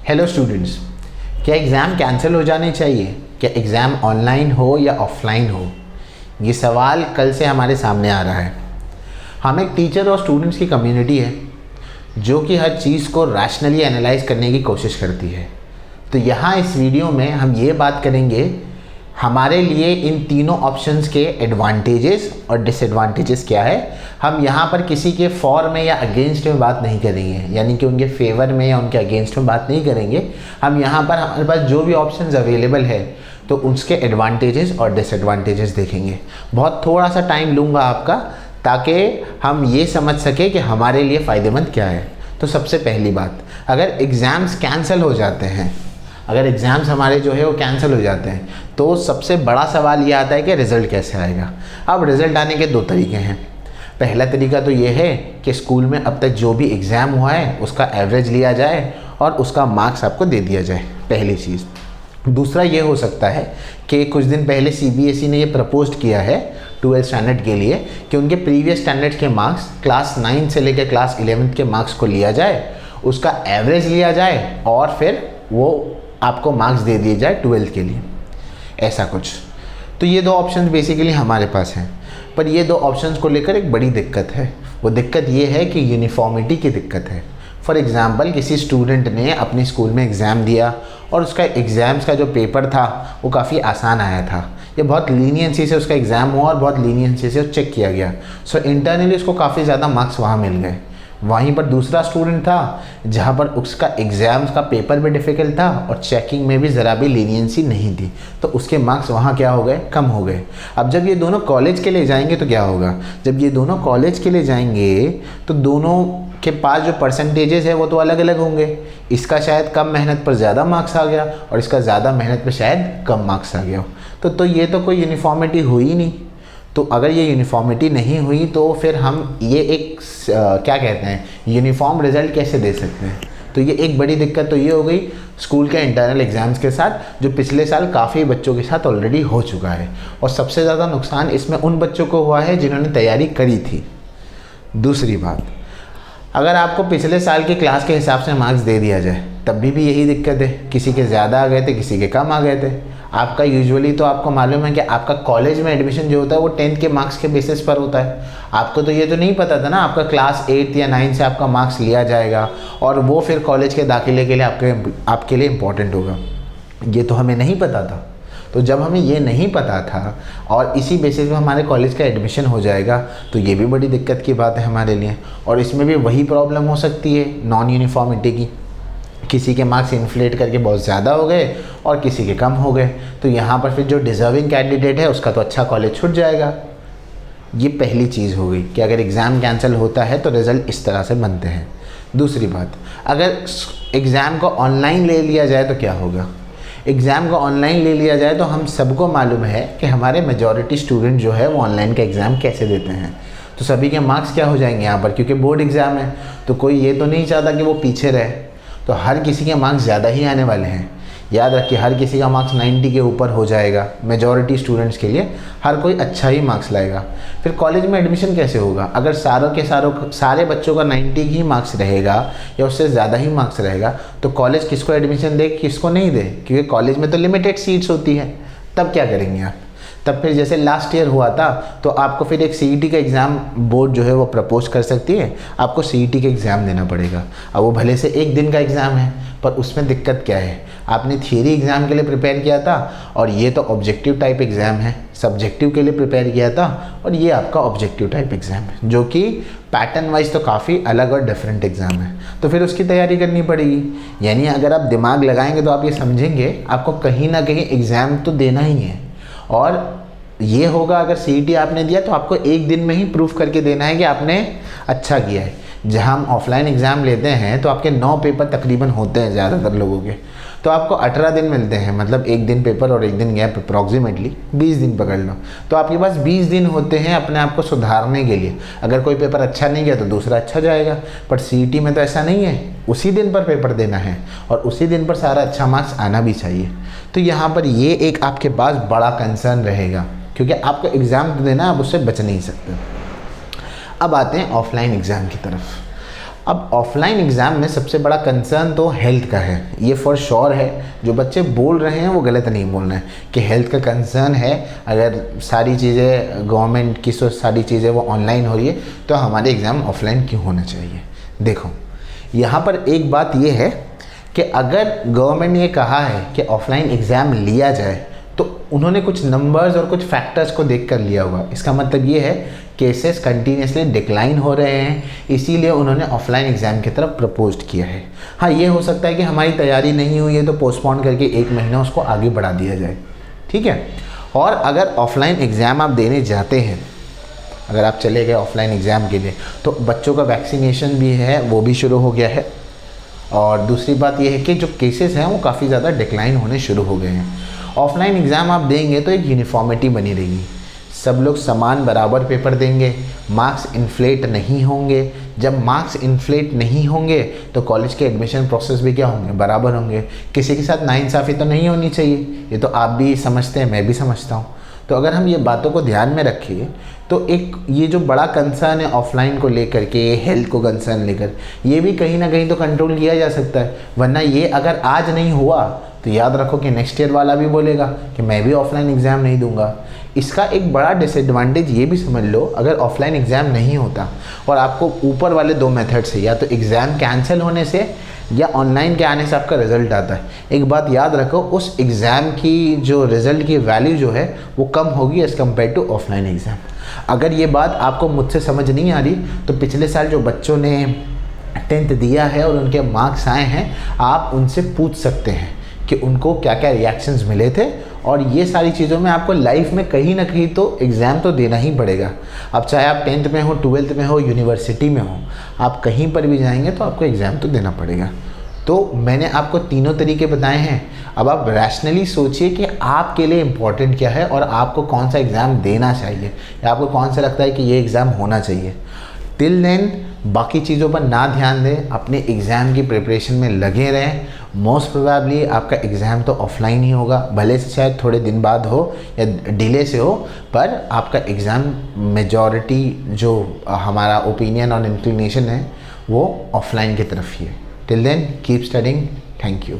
Hello students, क्या exam cancel हो जाने चाहिए? क्या एग्ज़ाम ऑनलाइन हो या ऑफलाइन हो? ये सवाल कल से हमारे सामने आ रहा है। हम एक टीचर और स्टूडेंट्स की कम्युनिटी है जो कि हर चीज़ को रैशनली एनालाइज करने की कोशिश करती है। तो यहाँ इस वीडियो में हम ये बात करेंगे हमारे लिए इन तीनों ऑप्शंस के एडवांटेजेस और डिसएडवांटेजेस क्या है। हम यहाँ पर किसी के फॉर में या अगेंस्ट में बात नहीं करेंगे, यानी कि उनके फेवर में या उनके अगेंस्ट में बात नहीं करेंगे। हम यहाँ पर हमारे पास जो भी ऑप्शंस अवेलेबल है तो उसके एडवांटेजेस और डिसएडवांटेजेस देखेंगे। बहुत थोड़ा सा टाइम लूँगा आपका, ताकि हम ये समझ सके कि हमारे लिए फ़ायदेमंद क्या है। तो सबसे पहली बात, अगर एग्ज़ाम्स कैंसिल हो जाते हैं, अगर एग्ज़ाम्स हमारे जो है वो कैंसिल हो जाते हैं तो सबसे बड़ा सवाल ये आता है कि रिज़ल्ट कैसे आएगा। अब रिज़ल्ट आने के दो तरीके हैं। पहला तरीका तो ये है कि स्कूल में अब तक जो भी एग्ज़ाम हुआ है उसका एवरेज लिया जाए और उसका मार्क्स आपको दे दिया जाए, पहली चीज़। दूसरा ये हो सकता है कि कुछ दिन पहले CBSE ने ये प्रपोज्ड किया है 12th स्टैंडर्ड के लिए कि उनके प्रीवियस स्टैंडर्ड के मार्क्स क्लास 9 से लेकर क्लास 11th के मार्क्स को लिया जाए, उसका एवरेज लिया जाए और फिर वो आपको मार्क्स दे दिए जाए 12th के लिए, ऐसा कुछ। तो ये दो ऑप्शंस बेसिकली हमारे पास हैं, पर ये दो ऑप्शंस को लेकर एक बड़ी दिक्कत है। वो दिक्कत ये है कि यूनिफॉर्मिटी की दिक्कत है। फॉर एग्ज़ाम्पल, किसी स्टूडेंट ने अपनी स्कूल में एग्ज़ाम दिया और उसका एग्ज़ाम्स का जो पेपर था वो काफ़ी आसान आया था, ये बहुत लीनियंसी से उसका एग्ज़ाम हुआ और बहुत लीनियंसी से चेक किया गया। सो इंटरनली उसको काफ़ी ज़्यादा मार्क्स वहाँ मिल गए। वहीं पर दूसरा स्टूडेंट था जहाँ पर उसका एग्ज़ाम्स का पेपर भी डिफ़िकल्ट था और चेकिंग में भी ज़रा भी लीनियंसी नहीं थी, तो उसके मार्क्स वहाँ क्या हो गए, कम हो गए। अब जब ये दोनों कॉलेज के लिए जाएंगे तो क्या होगा? जब ये दोनों कॉलेज के लिए जाएंगे तो दोनों के पास जो परसेंटेजेस है वो तो अलग अलग होंगे। इसका शायद कम मेहनत पर ज़्यादा मार्क्स आ गया और इसका ज़्यादा मेहनत पर शायद कम मार्क्स आ गया। तो ये तो कोई यूनिफॉर्मिटी हुई ही नहीं। तो अगर ये यूनिफॉर्मिटी नहीं हुई तो फिर हम ये एक क्या कहते हैं, यूनिफॉर्म रिज़ल्ट कैसे दे सकते हैं? तो ये एक बड़ी दिक्कत तो ये हो गई स्कूल के इंटरनल एग्ज़ाम्स के साथ, जो पिछले साल काफ़ी बच्चों के साथ ऑलरेडी हो चुका है। और सबसे ज़्यादा नुकसान इसमें उन बच्चों को हुआ है जिन्होंने तैयारी करी थी। दूसरी बात, अगर आपको पिछले साल की क्लास के हिसाब से मार्क्स दे दिया जाए तब भी यही दिक्कत है, किसी के ज़्यादा आ गए थे, किसी के कम आ गए थे। आपका यूजुअली तो आपको मालूम है कि आपका कॉलेज में एडमिशन जो होता है वो 10th के मार्क्स के बेसिस पर होता है। आपको तो ये तो नहीं पता था ना आपका क्लास 8 या 9 से आपका मार्क्स लिया जाएगा और वो फिर कॉलेज के दाखिले के लिए आपके लिए इम्पोर्टेंट होगा। ये तो हमें नहीं पता था। तो जब हमें ये नहीं पता था और इसी बेसिस पे हमारे कॉलेज का एडमिशन हो जाएगा तो ये भी बड़ी दिक्कत की बात है हमारे लिए। और इसमें भी वही प्रॉब्लम हो सकती है नॉन यूनिफॉर्मिटी की, किसी के मार्क्स इन्फ्लेट करके बहुत ज़्यादा हो गए और किसी के कम हो गए। तो यहाँ पर फिर जो डिज़र्विंग कैंडिडेट है उसका तो अच्छा कॉलेज छूट जाएगा। ये पहली चीज़ हो गई कि अगर एग्ज़ाम कैंसिल होता है तो रिज़ल्ट इस तरह से बनते हैं। दूसरी बात, अगर एग्ज़ाम को ऑनलाइन ले लिया जाए तो क्या होगा? एग्ज़ाम को ऑनलाइन ले लिया जाए तो हम सबको मालूम है कि हमारे मेजॉरिटी स्टूडेंट जो है वो ऑनलाइन का एग्ज़ाम कैसे देते हैं। तो सभी के मार्क्स क्या हो जाएंगे यहाँ पर, क्योंकि बोर्ड एग्ज़ाम है तो कोई ये तो नहीं चाहता कि वो पीछे रहे। तो हर किसी के मार्क्स ज़्यादा ही आने वाले हैं। याद रखिए, हर किसी का मार्क्स 90 के ऊपर हो जाएगा। मेजॉरिटी स्टूडेंट्स के लिए हर कोई अच्छा ही मार्क्स लाएगा। फिर कॉलेज में एडमिशन कैसे होगा? अगर सारे बच्चों का 90 ही मार्क्स रहेगा या उससे ज़्यादा ही मार्क्स रहेगा तो कॉलेज किसको एडमिशन दे, किसको नहीं दे? क्योंकि कॉलेज में तो लिमिटेड सीट्स होती हैं। तब क्या करेंगे आप? तब फिर जैसे लास्ट ईयर हुआ था तो आपको फिर एक CET का एग्ज़ाम बोर्ड जो है वो प्रपोज कर सकती है, आपको CET का एग्ज़ाम देना पड़ेगा। अब वो भले से एक दिन का एग्ज़ाम है पर उसमें दिक्कत क्या है, आपने थियरी एग्ज़ाम के लिए प्रिपेयर किया था और ये तो ऑब्जेक्टिव टाइप एग्ज़ाम है, सब्जेक्टिव के लिए प्रिपेयर किया था और ये आपका ऑब्जेक्टिव टाइप एग्ज़ाम है, जो कि पैटर्न वाइज तो काफ़ी अलग और डिफरेंट एग्ज़ाम है। तो फिर उसकी तैयारी करनी पड़ेगी। यानी अगर आप दिमाग लगाएंगे तो आप ये समझेंगे आपको कहीं ना कहीं एग्ज़ाम तो देना ही है। और ये होगा, अगर CET आपने दिया तो आपको एक दिन में ही प्रूफ करके देना है कि आपने अच्छा किया है। जहाँ हम ऑफलाइन एग्ज़ाम लेते हैं तो आपके 9 पेपर तकरीबन होते हैं ज़्यादातर लोगों के, तो आपको 18 दिन मिलते हैं, मतलब एक दिन पेपर और एक दिन गैप, अप्रॉक्सीमेटली 20 दिन पकड़ लो। तो आपके पास 20 दिन होते हैं अपने आप को सुधारने के लिए। अगर कोई पेपर अच्छा नहीं गया तो दूसरा अच्छा जाएगा, पर CET में तो ऐसा नहीं है, उसी दिन पर पेपर देना है और उसी दिन पर सारा अच्छा मार्क्स आना भी चाहिए। तो यहाँ पर ये एक आपके पास बड़ा कंसर्न रहेगा, क्योंकि आपको एग्ज़ाम देना, आप उससे बच नहीं सकते। अब आते हैं ऑफलाइन एग्ज़ाम की तरफ। अब ऑफलाइन एग्ज़ाम में सबसे बड़ा कंसर्न तो हेल्थ का है, ये फॉर श्योर है। जो बच्चे बोल रहे हैं वो गलत नहीं बोल रहे हैं कि हेल्थ का कंसर्न है। अगर सारी चीज़ें गवर्नमेंट की सारी चीज़ें वो ऑनलाइन हो रही है तो हमारे एग्ज़ाम ऑफलाइन क्यों होना चाहिए। देखो यहाँ पर एक बात ये है कि अगर गवर्नमेंट ने ये कहा है कि ऑफलाइन एग्ज़ाम लिया जाए तो उन्होंने कुछ नंबर्स और कुछ फैक्टर्स को देख कर लिया होगा। इसका मतलब ये है केसेस कंटिन्यूसली डिक्लाइन हो रहे हैं, इसीलिए उन्होंने ऑफलाइन एग्ज़ाम की तरफ प्रपोज्ड किया है। हाँ, ये हो सकता है कि हमारी तैयारी नहीं हुई है तो पोस्टपोन करके 1 महीना उसको आगे बढ़ा दिया जाए, ठीक है। और अगर ऑफलाइन एग्ज़ाम आप देने जाते हैं, अगर आप चले गए ऑफलाइन एग्ज़ाम के लिए, तो बच्चों का वैक्सीनेशन भी है वो भी शुरू हो गया है। और दूसरी बात ये है कि जो केसेस हैं वो काफ़ी ज़्यादा डिक्लाइन होने शुरू हो गए हैं। ऑफलाइन एग्ज़ाम आप देंगे तो एक यूनिफॉर्मिटी बनी रहेगी, सब लोग समान बराबर पेपर देंगे, मार्क्स इन्फ्लेट नहीं होंगे। जब मार्क्स इन्फ्लेट नहीं होंगे तो कॉलेज के एडमिशन प्रोसेस भी क्या होंगे, बराबर होंगे। किसी के साथ नाइंसाफ़ी तो नहीं होनी चाहिए, ये तो आप भी समझते हैं, मैं भी समझता हूँ। तो अगर हम ये बातों को ध्यान में रखें तो एक ये जो बड़ा कंसर्न है ऑफलाइन को लेकर के, हेल्थ को कंसर्न लेकर, ये भी कहीं ना कहीं तो कंट्रोल किया जा सकता है। वरना ये अगर आज नहीं हुआ तो याद रखो कि नेक्स्ट ईयर वाला भी बोलेगा कि मैं भी ऑफलाइन एग्ज़ाम नहीं दूंगा। इसका एक बड़ा डिसएडवांटेज ये भी समझ लो, अगर ऑफलाइन एग्ज़ाम नहीं होता और आपको ऊपर वाले 2 मेथड से, या तो एग्ज़ाम कैंसिल होने से या ऑनलाइन के आने से आपका रिज़ल्ट आता है, एक बात याद रखो, उस एग्ज़ाम की जो रिज़ल्ट की वैल्यू जो है वो कम होगी as compare to offline exam. अगर ये बात आपको मुझसे समझ नहीं आ रही तो पिछले साल जो बच्चों ने 10th दिया है और उनके मार्क्स आए हैं, आप उनसे पूछ सकते हैं कि उनको क्या क्या रिएक्शंस मिले थे। और ये सारी चीज़ों में आपको लाइफ में कहीं ना कहीं तो एग्ज़ाम तो देना ही पड़ेगा। अब चाहे आप 10th में हो, 12th में हो, यूनिवर्सिटी में हो, आप कहीं पर भी जाएंगे तो आपको एग्ज़ाम तो देना पड़ेगा। तो मैंने आपको तीनों तरीके बताए हैं। अब आप रैशनली सोचिए कि आपके लिए इम्पोर्टेंट क्या है और आपको कौन सा एग्ज़ाम देना चाहिए, या आपको कौन सा लगता है कि ये एग्ज़ाम होना चाहिए। टिल देन बाकी चीज़ों पर ना ध्यान दें, अपने एग्ज़ाम की प्रिपरेशन में लगे रहें। मोस्ट प्रोबेबली आपका एग्ज़ाम तो ऑफलाइन ही होगा, भले से शायद थोड़े दिन बाद हो या डिले से हो, पर आपका एग्ज़ाम मेजॉरिटी जो हमारा ओपिनियन और इंक्लिनेशन है वो ऑफलाइन की तरफ ही है। Till then keep studying. Thank you.